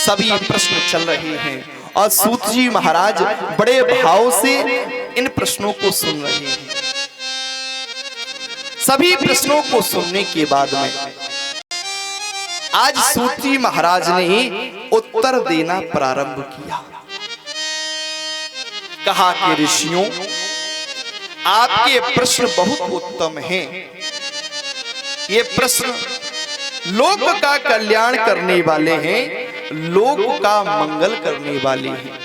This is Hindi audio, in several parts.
सभी प्रश्न चल रहे हैं और सूत जी महाराज बड़े भाव से इन प्रश्नों को सुन रहे हैं। सभी प्रश्नों को सुनने के बाद में आज सूत जी महाराज ने उत्तर देना प्रारंभ किया। कहा कि ऋषियों, आपके प्रश्न बहुत उत्तम हैं। ये प्रश्न लोक का कल्याण करने वाले हैं, लोक का मंगल करने वाले हैं।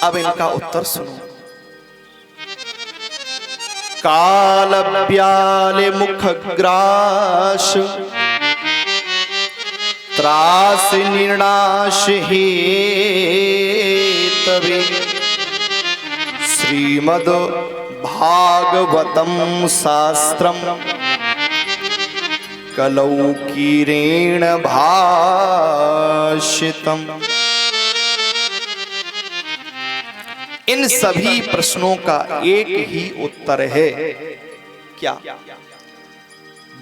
अब इनका उत्तर सुनो। काल ब्याले मुख ग्रास त्रास निर्नाश हे तवे श्रीमद् भागवतम शास्त्रम कलौकीरेण भाषितम। इन सभी प्रश्नों का एक ही उत्तर है, क्या?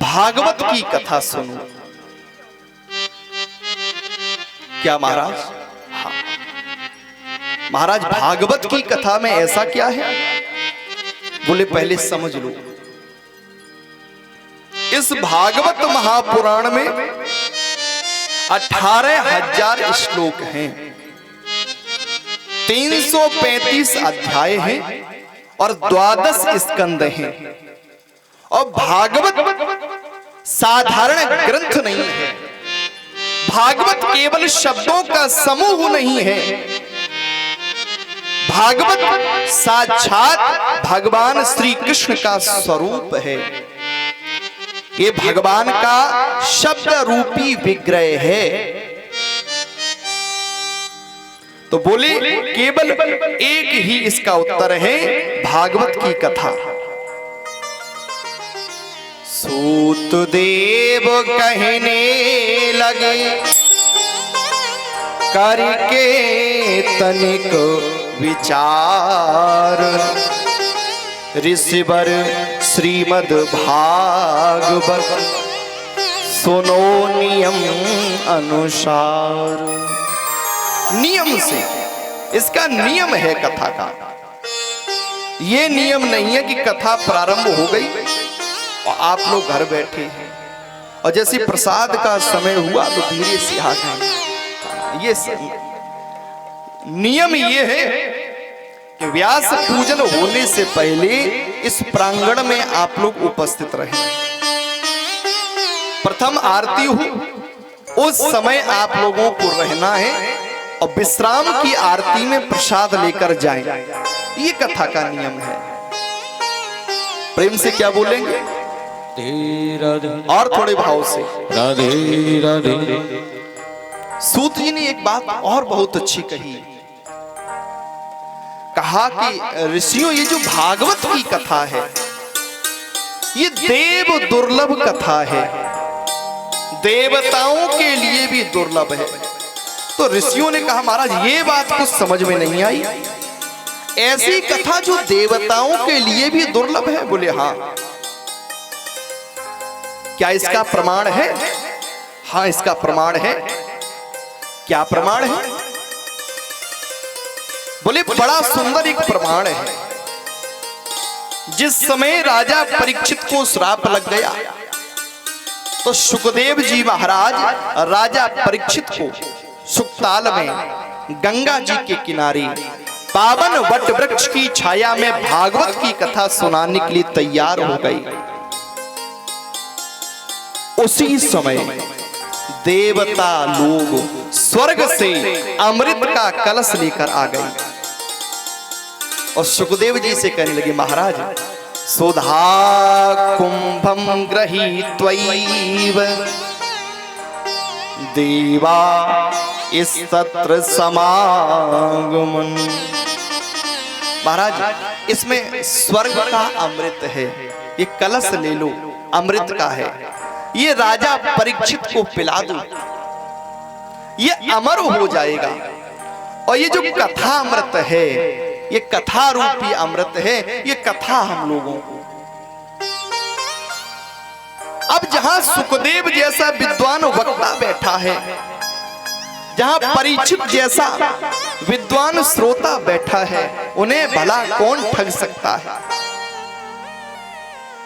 भागवत की कथा सुनो। क्या महाराज? हाँ महाराज, भागवत की कथा में ऐसा क्या है? बोले पहले समझ लो। इस भागवत महापुराण में 18,000 श्लोक हैं, 335 अध्याय हैं और 12 स्कंद हैं। और भागवत साधारण ग्रंथ नहीं है, भागवत केवल शब्दों का समूह नहीं है, भागवत साक्षात भगवान श्री कृष्ण का स्वरूप है। ये भगवान का शब्द रूपी विग्रह है। तो बोले केवल एक ही इसका उत्तर है, भागवत की कथा। सूत देव कहने लगे करके तनिक विचार, ऋषिवर श्रीमद् भागवत सुनो नियम अनुसार। नियम से, इसका नियम है कथा का। ये नियम नहीं है कि कथा प्रारंभ हो गई और आप लोग घर बैठे हैं और जैसे प्रसाद का समय हुआ तो धीरे से आ गए। ये नियम ये है कि व्यास पूजन होने से पहले इस प्रांगण में आप लोग उपस्थित रहे। प्रथम आरती हो उस समय आप लोगों को रहना है और विश्राम की आरती में प्रसाद लेकर जाएं। ये कथा का नियम है। प्रेम से क्या बोलेंगे? और थोड़े भाव से राधे राधे। सूत जी ने एक बात और बहुत अच्छी कही। कहा कि ऋषियों, ये जो भागवत की कथा है ये देव दुर्लभ कथा है, देवताओं के लिए भी दुर्लभ है। तो ऋषियों ने कहा महाराज ये बात कुछ समझ में नहीं आई, ऐसी कथा जो देवताओं के लिए भी दुर्लभ है? बोले हाँ। क्या इसका प्रमाण है? हाँ इसका प्रमाण है। क्या प्रमाण है? बोले बड़ा सुंदर एक प्रमाण है। जिस समय राजा परीक्षित को श्राप लग गया तो सुखदेव जी महाराज राजा परीक्षित को सुक्ताल में गंगा जी के किनारे पावन वट वृक्ष की छाया में भागवत की कथा सुनाने के लिए तैयार हो गई। उसी समय देवता लोग स्वर्ग से अमृत का कलश लेकर आ गए और सुखदेव जी से कहने लगे महाराज सुधा कुंभम गृहीत्वैव देवा इस सत्र समागमन। महाराज इसमें स्वर्ग का अमृत है, ये कलश ले लो, अमृत का है, ये राजा परीक्षित को पिला दो, ये अमर हो जाएगा। और ये जो कथा अमृत है, ये कथा रूपी अमृत है, ये कथा हम लोगों को। अब जहां सुखदेव जैसा विद्वान वक्ता बैठा है जहां परीक्षित जैसा विद्वान श्रोता बैठा है, उन्हें भला कौन ठग सकता है।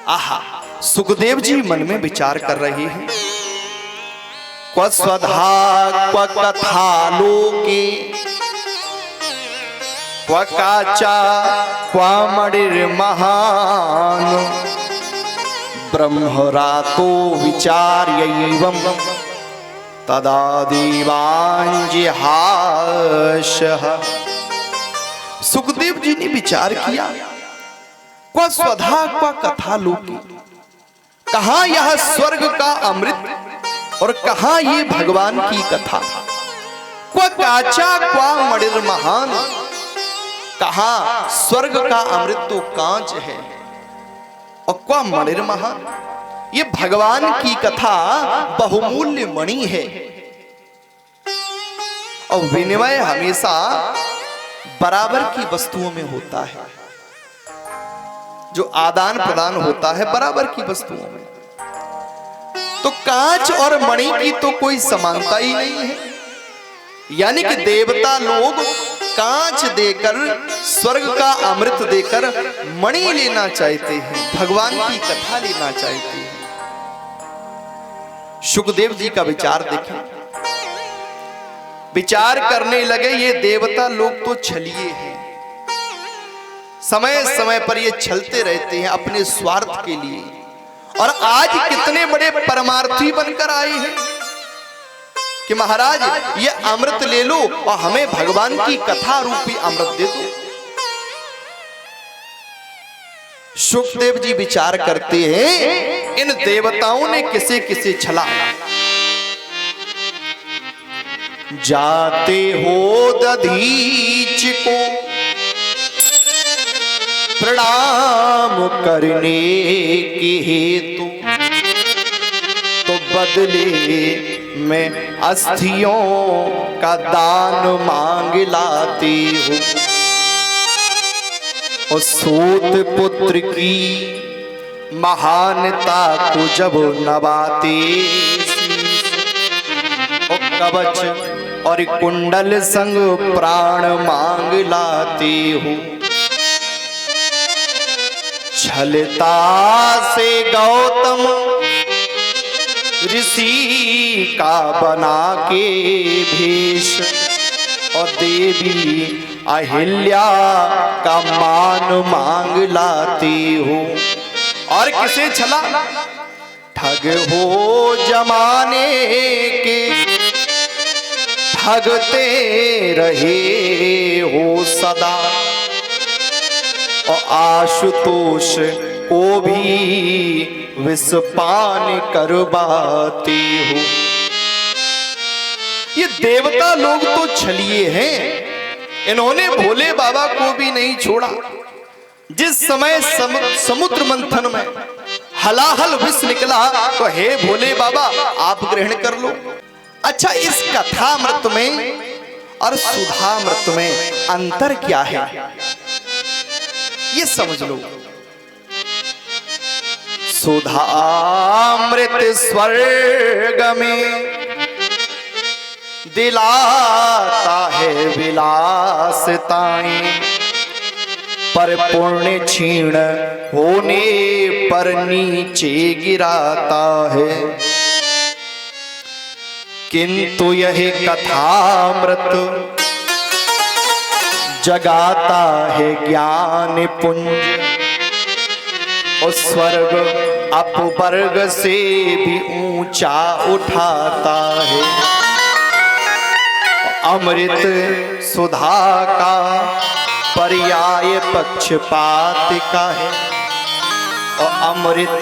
आहा, सुखदेव जी मन में विचार कर रहे हैं। क्व स्वधा क्व कथा लोके क्व काचा क्व मणिर्महान ब्रह्मरातो विचार्यैवं तदा देवांजिहाशः। सुखदेव जी ने विचार किया, क्व स्वधा क्व कथा लोके, कहां यह स्वर्ग का अमृत और कहां ये भगवान की कथा। क्व काचा क्व मणिर्महान, कहां स्वर्ग का अमृत तो कांच है और क्व मणिर्महान, ये भगवान की कथा बहुमूल्य मणि है। और विनिमय हमेशा बराबर की वस्तुओं में होता है, जो आदान प्रदान होता है बराबर की वस्तुओं में। तो कांच और मणि की तो कोई समानता ही नहीं है। यानी कि देवता लोग कांच देकर, स्वर्ग का अमृत देकर मणि लेना चाहते हैं, भगवान की कथा लेना चाहते हैं। सुखदेव जी का विचार देखें, विचार करने लगे ये देवता लोग तो छलिए हैं, समय समय पर ये छलते रहते हैं अपने स्वार्थ के लिए, और आज कितने बड़े परमार्थी बनकर आए हैं कि महाराज ये अमृत ले लो और हमें भगवान की कथा रूपी अमृत दे दो। सुखदेव जी विचार करते हैं, इन देवताओं ने किसे किसे छला। जाते हो दधीच को प्रणाम करने के हेतु, तो बदले में अस्थियों का दान मांग लाते हो। और सूत पुत्र की महानता को जब नवाते, और कवच और कुंडल संग प्राण मांग लाते हो। छलता से गौतम ऋषि का बना के भेष, और देवी अहिल्या का मान मांग लाते हो। और किसे छला, ठग हो जमाने के, ठगते रहे हो सदा, और आशुतोष को भी विषपान करवाते हो। ये देवता लोग तो छलिए हैं, इन्होंने भोले बाबा को भी नहीं छोड़ा। जिस समय समुद्र मंथन में हलाहल विष निकला, तो हे भोले बाबा आप ग्रहण कर लो। अच्छा, इस कथामृत में और सुधामृत में अंतर क्या है, ये समझ लो। सुधामृत स्वर्ग में दिलाता है विलासताएं, पर पुण्य क्षीण होने पर नीचे गिराता है। किंतु यह कथामृत जगाता है ज्ञान पुंज, और स्वर्ग अपवर्ग से भी ऊंचा उठाता है। अमृत सुधा का पर्याय पक्षपात का है, और अमृत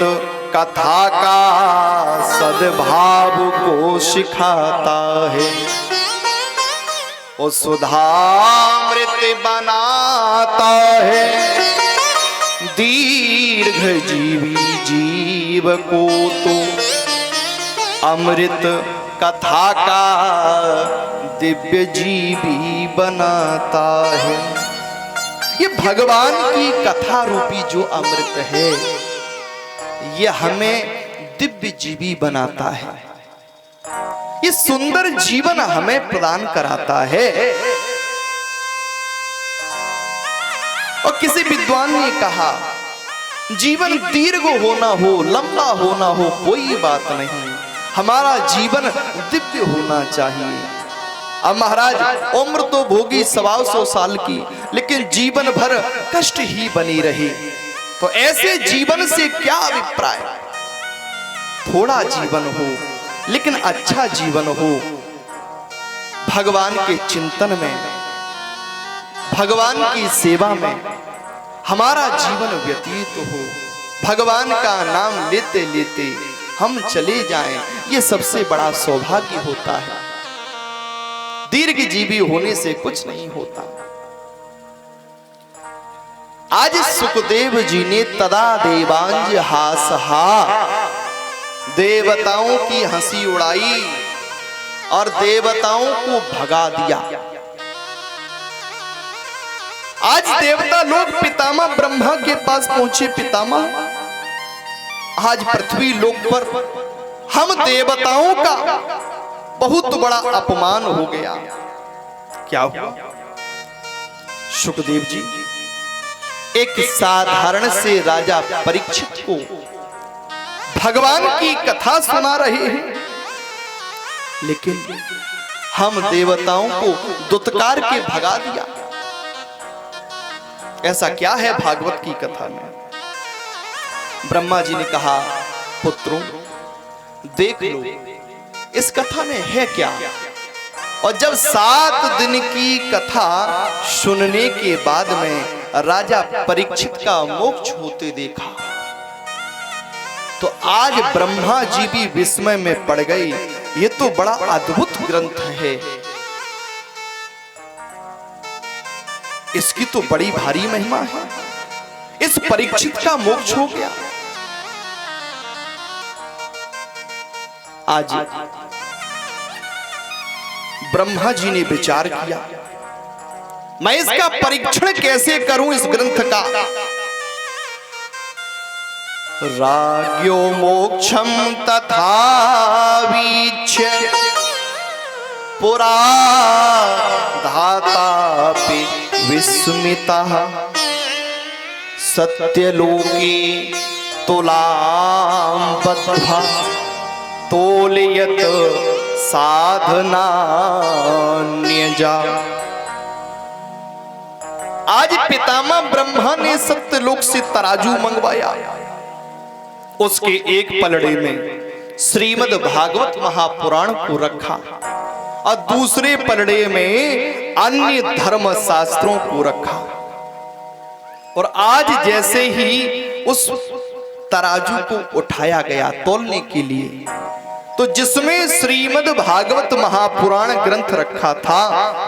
कथा का सद्भाव को सिखाता है। और सुधामृत बनाता है दीर्घ जीवी जीव को, तो अमृत कथा का दिव्य जीवी बनाता है। ये भगवान की कथा रूपी जो अमृत है, ये हमें दिव्य जीवी बनाता है। ये सुंदर जीवन हमें प्रदान कराता है। और किसी विद्वान ने कहा, जीवन दीर्घ होना हो, लंबा होना हो, कोई बात नहीं, हमारा जीवन दिव्य होना चाहिए। अब महाराज उम्र तो भोगी 125 साल की, लेकिन जीवन भर कष्ट ही बनी रही, तो ऐसे जीवन से क्या अभिप्राय? थोड़ा जीवन हो लेकिन अच्छा जीवन हो, भगवान के चिंतन में, भगवान की सेवा में हमारा जीवन व्यतीत हो, भगवान का नाम लेते लेते हम चले जाएं, ये सबसे बड़ा सौभाग्य होता है। दीर्घजीवी होने से कुछ नहीं होता। आज सुखदेव जी ने तदा देवांज हासहा, देवताओं की हंसी उड़ाई और देवताओं को भगा दिया। आज देवता लोग पितामह ब्रह्मा के पास पहुंचे, पितामह आज पृथ्वी लोक पर हम देवताओं का बहुत बड़ा अपमान हो गया। क्या हुआ? सुखदेव जी एक साधारण से राजा परीक्षित को भगवान की कथा सुना रहे हैं, लेकिन हम देवताओं को दुत्कार के भगा दिया। ऐसा क्या है भागवत की कथा में? ब्रह्मा जी ने कहा, पुत्रों देख लो इस कथा में है क्या। और जब 7 दिन की कथा सुनने के बाद में राजा परीक्षित का मोक्ष होते देखा, तो आज ब्रह्मा जी भी विस्मय में पड़ गई। ये तो बड़ा अद्भुत ग्रंथ है, इसकी तो बड़ी भारी महिमा है। इस परीक्षित का मोक्ष हो गया। आज ब्रह्मा जी ने विचार किया, मैं इसका परीक्षण कैसे करूं इस ग्रंथ का। राज्ञो मोक्षम तथा वीक्ष्य पुरा धातापि विस्मितः सत्यलोके तुलां बद्ध्वा तोलयत साधनान्यजा। आज पितामह ब्रह्मा ने सत्यलोक से तराजू मंगवाया, उसके एक पलड़े में श्रीमद् भागवत महापुराण को रखा और दूसरे पलड़े में अन्य धर्म शास्त्रों को रखा। और आज जैसे ही उस तराजू को उठाया गया तौलने के लिए, तो जिसमें श्रीमद् भागवत महापुराण ग्रंथ रखा था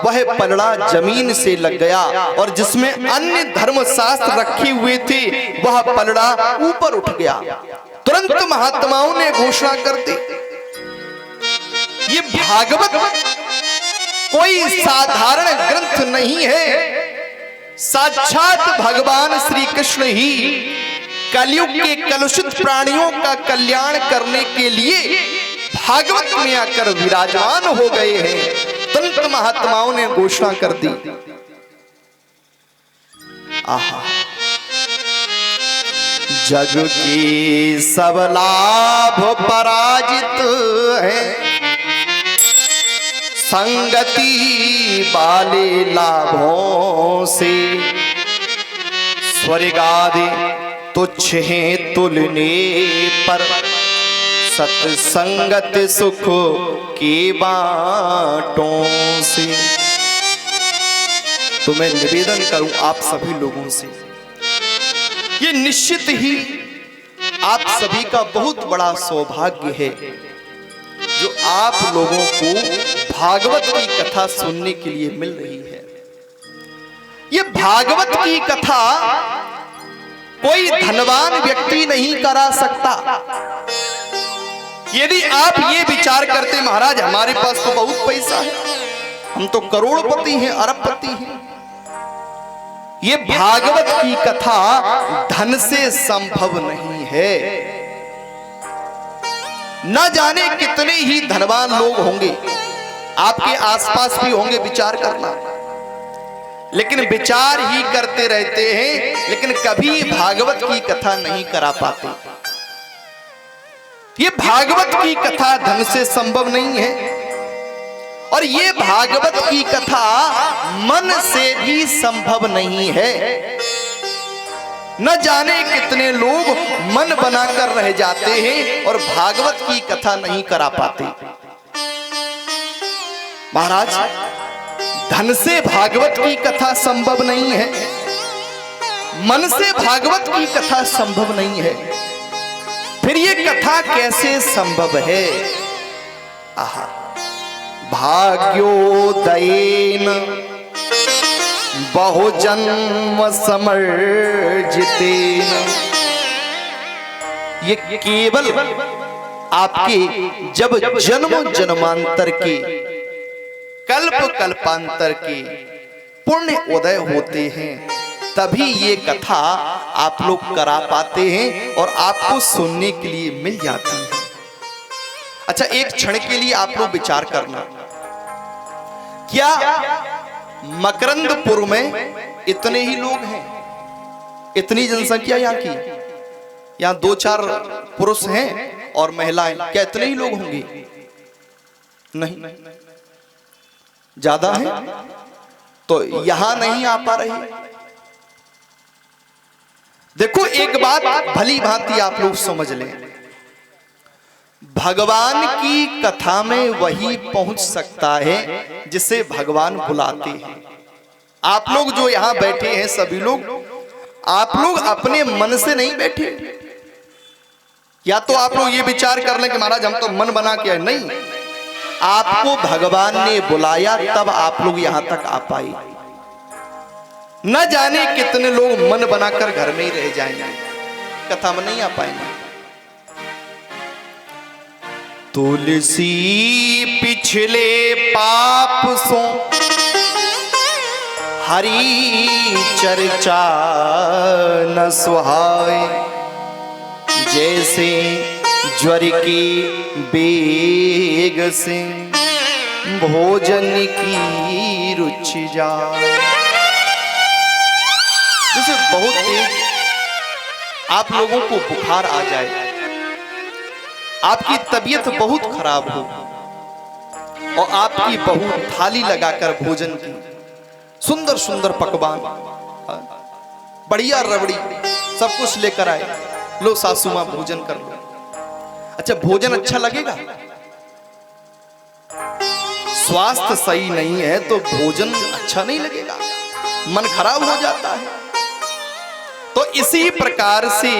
वह पलड़ा जमीन से लग गया, और जिसमें अन्य धर्म शास्त्र रखे हुए थे वह पलड़ा ऊपर उठ गया। तुरंत महात्माओं ने घोषणा कर दी, ये भागवत कोई साधारण ग्रंथ नहीं है, साक्षात भगवान श्री कृष्ण ही कलयुग के कलुषित प्राणियों का कल्याण करने के लिए भागवत में आकर विराजमान हो गए हैं। तुरंत महात्माओं ने घोषणा कर दी, आहा, जग की सब लाभ पराजित है, संगति वाले लाभों से स्वर्गादि तुच्छ हैं तुलने पर, सत्संगत सुख के बाटों से। तो मैं निवेदन करूं आप सभी लोगों से, ये निश्चित ही आप सभी का बहुत बड़ा सौभाग्य है जो आप लोगों को भागवत की कथा सुनने के लिए मिल रही है। ये भागवत की कथा कोई धनवान व्यक्ति नहीं करा सकता। यदि आप ये विचार करते महाराज हमारे पास तो बहुत पैसा है, हम तो करोड़पति हैं, अरबपति हैं, ये भागवत की कथा धन से संभव नहीं है। न जाने कितने ही धनवान लोग होंगे, आपके आसपास भी होंगे, विचार करना, लेकिन विचार ही करते रहते हैं, लेकिन कभी भागवत की कथा नहीं करा पाते। ये भागवत की कथा धन से संभव नहीं है, और ये भागवत की कथा मन से भी संभव नहीं है। न जाने कितने लोग मन बनाकर रह जाते हैं और भागवत की कथा नहीं करा पाते। महाराज, धन से भागवत की कथा संभव नहीं है, मन से भागवत की कथा संभव नहीं है, फिर ये कथा कैसे संभव है? आहा, भाग्योदयेन बहुजन्म समर्जितेन, ये केवल आपके जब जन्म जन्मांतर के, कल्प कल्पांतर के पुण्य उदय होते हैं, तभी ये कथा आप लोग करा पाते हैं और आपको सुनने के लिए मिल जाती है। अच्छा, एक क्षण के लिए आप लोग विचार करना, क्या मकरंदपुर में इतने ही लोग हैं? इतनी जनसंख्या यहाँ की, यहाँ 2-4 पुरुष हैं और महिलाएं, क्या इतने ही लोग होंगे? नहीं, ज्यादा है, तो यहां नहीं आ पा रहे। देखो, एक बात भली भांति आप लोग समझ लें, भगवान की कथा में वही पहुंच सकता है जिसे भगवान बुलाते हैं। आप लोग जो यहां बैठे हैं सभी लोग, आप लोग अपने मन से नहीं बैठे। या तो आप लोग ये विचार कर लें कि महाराज हम तो मन बना के आए, नहीं, आपको भगवान ने बुलाया तब आप लोग यहां तक आ पाए। न जाने कितने लोग मन बनाकर घर में ही रह जाएंगे, कथा में नहीं आ पाएंगे। तुलसी पिछले पाप सो हरि चर्चा न सुहाए, जैसे ज्वर की बेग से भोजन की रुचि जाए। जैसे बहुत तेज आप लोगों को बुखार आ जाए, आपकी तबीयत बहुत खराब हो और आपकी बहू थाली लगाकर भोजन की, सुंदर सुंदर पकवान, बढ़िया रबड़ी सब कुछ लेकर आए, लो सासू मां भोजन कर लो। अच्छा, भोजन अच्छा लगेगा? स्वास्थ्य सही नहीं है तो भोजन अच्छा नहीं लगेगा, मन खराब हो जाता है। तो इसी प्रकार से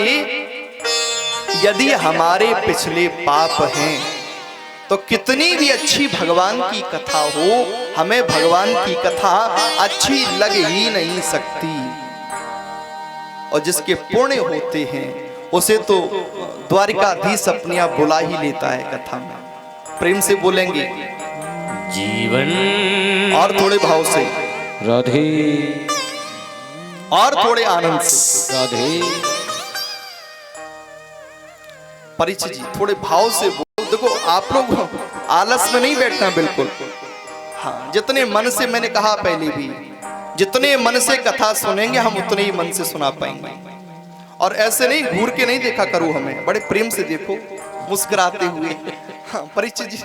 यदि हमारे पिछले पाप हैं तो कितनी भी अच्छी भगवान की कथा हो, हमें भगवान की कथा अच्छी लग ही नहीं सकती। और जिसके पुण्य होते हैं उसे तो द्वारिकाधीश अपने आप बुला ही लेता है कथा में। प्रेम से बोलेंगे जीवन, और थोड़े भाव से राधे, और थोड़े आनंद से राधे। परिचित जी थोड़े भाव से बोलो। देखो, आप लोग आलस में नहीं बैठना बिल्कुल। हाँ, जितने मन से, मैंने कहा पहले भी, जितने मन से कथा सुनेंगे हम उतने ही मन से सुना पाएंगे। और ऐसे नहीं घूर के नहीं देखा करो, हमें बड़े प्रेम से देखो, मुस्कुराते हुए। हाँ परिचित जी,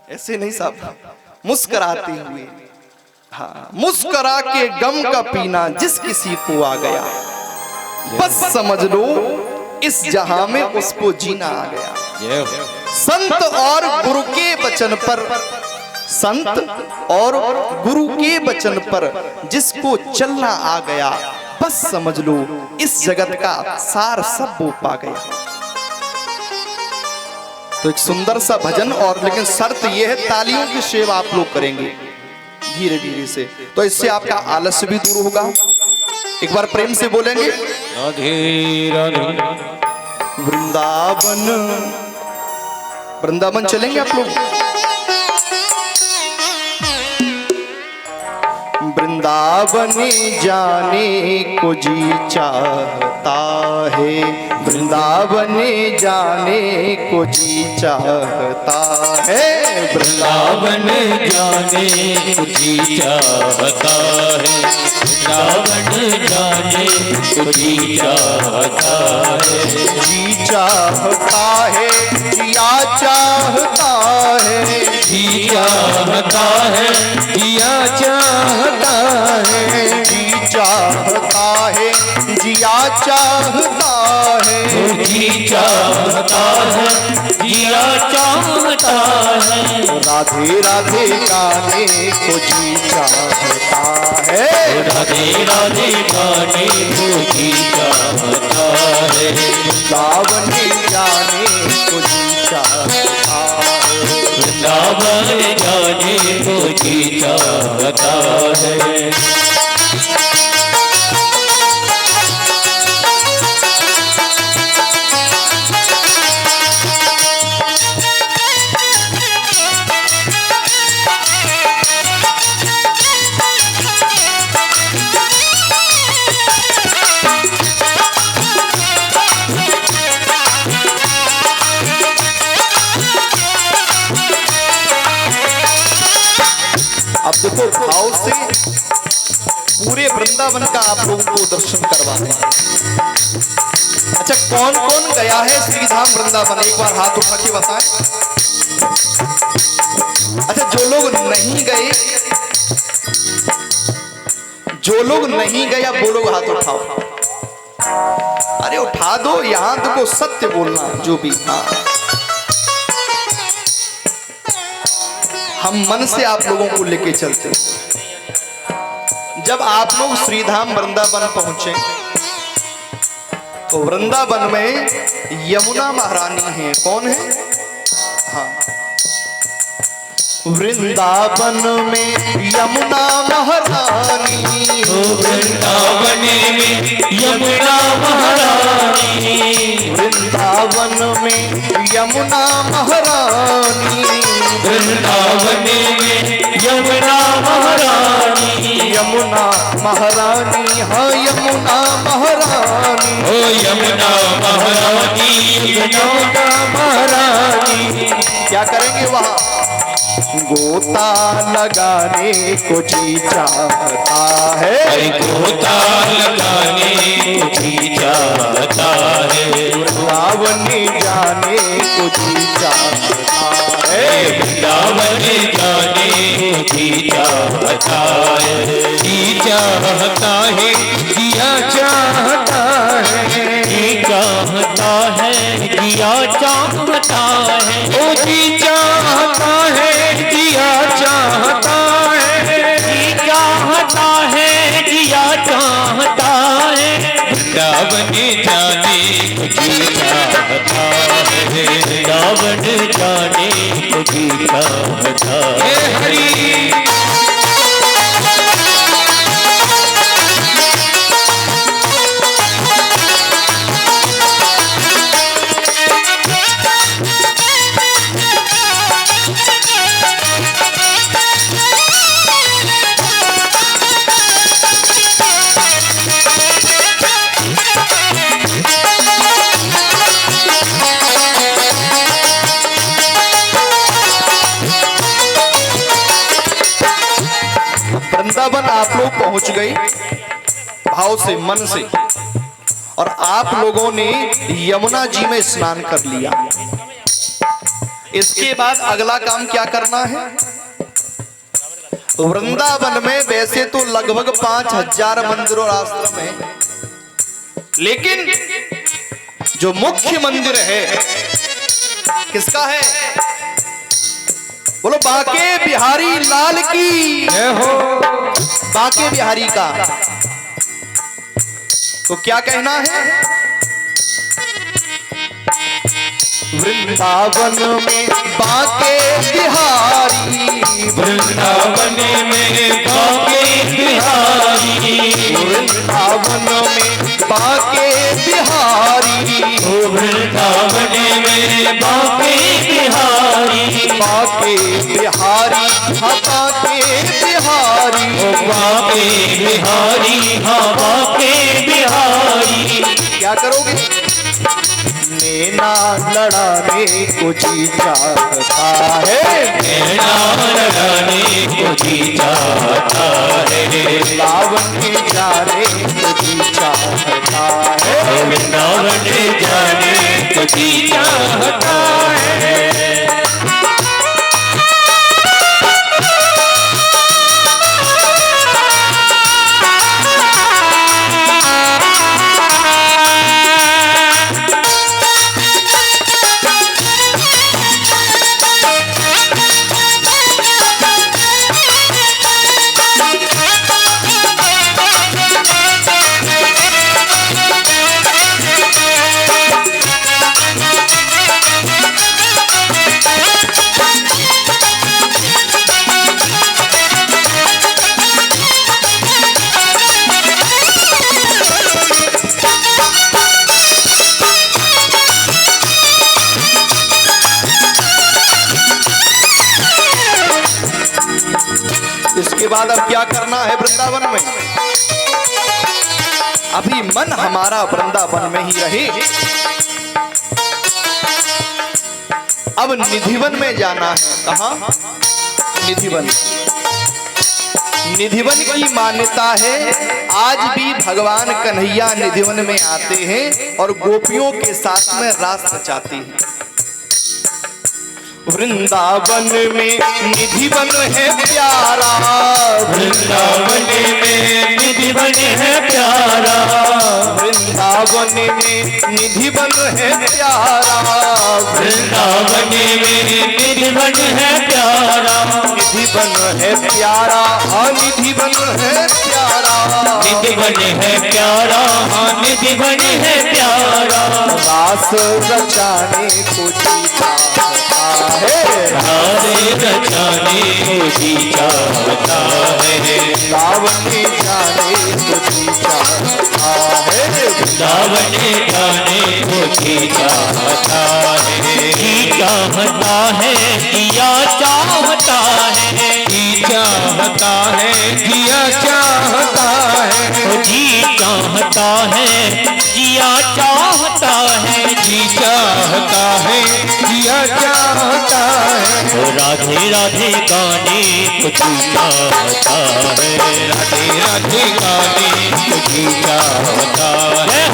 ऐसे नहीं साहब, मुस्कुराते हुए। हाँ, मुस्कुरा के गम का पीना जिस किसी को आ गया, बस समझ लो इस जहां में उसको जीना आ गया। संत और गुरु के वचन पर, संत और गुरु के वचन पर जिसको चलना आ गया, बस समझ लो इस जगत का सार सब वो पा गया। तो एक सुंदर सा भजन, और लेकिन शर्त यह है तालियों की सेवा आप लोग करेंगे धीरे धीरे से, तो इससे आपका आलस्य भी दूर होगा। एक बार प्रेम से बोलेंगे राधे राधे। वृंदावन, वृंदावन चलेंगे आप लोग। वृंदावन जाने को जी चाहता है, वृंदावन जाने को जी चाहता है, वृंदावन जाने को जी चाहता है, वृंदावन जाने को जी चाहता है, जी चाहता है, जिया चाहता है, जी चाहता है, जिया चाहता है, जी चाहता है, जिया चाहता है, जी चाहता है, जिया चाहता है, राधे राधे गाने को जी चाहता है, राधे राधे गाने को जी चाहता है, वृंदावन जाने को जी चाहता है, वृंदावन जाने को जी चाहता है। अब देखो भाव से पूरे वृंदावन का आप लोगों को दर्शन करवाने हैं। अच्छा, कौन कौन गया है श्रीधाम वृंदावन, एक बार हाथ उठा के बताएं। अच्छा, जो लोग नहीं गए, जो लोग नहीं गया वो लोग हाथ उठाओ। अरे उठा दो, यहां देखो सत्य बोलना जो भी। हाँ, हम मन से आप लोगों को लेके चलते। जब आप लोग श्रीधाम वृंदावन पहुंचे तो वृंदावन में यमुना महारानी है। कौन है? हाँ, वृंदावन में यमुना महारानी, वृंदावन में यमुना महारानी, वृंदावन में यमुना महारानी, वृंदावन में यमुना महारानी, यमुना महारानी, हाँ यमुना महारानी, ओ यमुना महारानी, यमुना महारानी। क्या करेंगे वहाँ? गोता लगाने को जी चाहता है, अरे गोता लगाने को जी चाहता है, वृंदावन जाने को जी चाहता है, वृंदावन जाने को जी चाहता है, जी चाहता है, जिया चाहता है, जी चाहता है, जिया चाहता है, ओ जी चाहता है, जिया चाहता है, जी चाहता है, जिया चाहता है, वृंदावन जाने को जी चाहता है, वृंदावन जाने को जी चाहता है। हरि वृंदावन आप लोग पहुंच गए भाव से, मन से, और आप लोगों ने यमुना जी में स्नान कर लिया। इसके बाद अगला काम क्या करना है? वृंदावन में वैसे तो लगभग 5000 मंदिर और आश्रम है, लेकिन जो मुख्य मंदिर है किसका है? बोलो बांके बिहारी लाल की जय हो। बांके बिहारी का तो क्या कहना है? वृंदावन में बांके बिहारी, वृंदावन में बांके बिहारी, वृंदावन में बांके बिहारी, वृंदावन में बांके बिहारी, बांके बिहारी हवा के बिहारी, ओ बाके बिहारी, हाँ बाके बिहारी। क्या करोगे? नैना लड़ाने को जी चाहता है, नैना लड़ाने को जी चाहता है, वृंदावन जाने को जी चाहता है, वृंदावन जाने को जी चाहता है। इसके बाद अब क्या करना है वृंदावन में? अभी मन हमारा वृंदावन में ही रहे। अब निधिवन में जाना है। कहाँ? निधिवन। निधिवन की मान्यता है, आज भी भगवान कन्हैया निधिवन में आते हैं और गोपियों के साथ में रास रचाते हैं। वृंदावन में निधिवन है प्यारा, वृंदावन में निधिवन है प्यारा, वृंदावन में निधिवन है प्यारा, वृंदावन में निधिवन है प्यारा, निधिवन है प्यारा, हाँ निधिवन है प्यारा, निधिवन है प्यारा, हाँ निधिवन है प्यारा। रास रचाने को जी चाहता है, राधे रचाने को जी चाहता है, रावण जाने को जी चाहता है, रावण जाने को जी चाहता है, जी चाहता है, जिया चाहता है, जी चाहता है, जिया चाहता है, जी चाहता है, जिया चाहता है, जी चाहता है, जिया चाहता है। राधे राधे गाने को जी चाहता है, राधे राधे गाने को जी चाहता है।